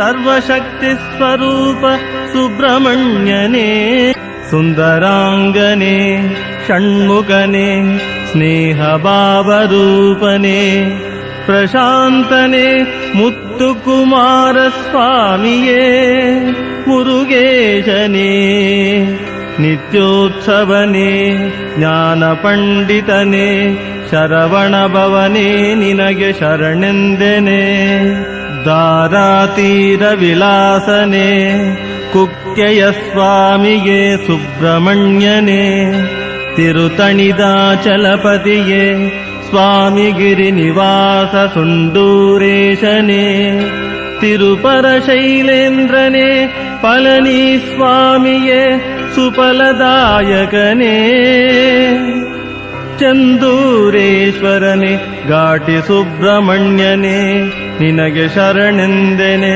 ಸರ್ವಶಕ್ತಿ ಸ್ವರೂಪ ಸುಬ್ರಹ್ಮಣ್ಯನೇ, ಸುಂದರಾಂಗನೇ ಷಣ್ಮುಖನೇ ಸ್ನೇಹಭಾವರೂಪನೇ, ಪ್ರಶಾಂತನೇ ಮುತ್ತುಕುಮಾರ ಸ್ವಾಮಿಯೇ, ಮುರುಗೇಶನೇ ನಿತ್ಯೋತ್ಸವನೇ ಜ್ಞಾನ ಪಂಡಿತನೇ, ಶರವಣ ಭವನೇ ನಿನಗೆ ಶರಣೆಂದೆನೆ. ದಾರಾತೀರ ವಿಲಾಸನೇ ಕುಕ್ಕೆಯ ಸ್ವಾಮಿಯೇ ಸುಬ್ರಹ್ಮಣ್ಯನೇ, ತಿರುತಣಿದಾಚಲಪತಿಯೇ ಸ್ವಾಮಿಗಿರಿ ನಿವಾಸ ಸುಂಡೂರೇಶನೇ, ತಿರುಪರ ಶೈಲೇಂದ್ರನೇ ಪಳನಿ ಸ್ವಾಮಿಯೇ ಸುಫಲದಾಯಕನೇ, ಚಂದೂರೇಶ್ವರನೇ ಘಾಟಿ ಸುಬ್ರಹ್ಮಣ್ಯನೇ ನಿನಗೆ ಶರಣೆಂದೆನೆ.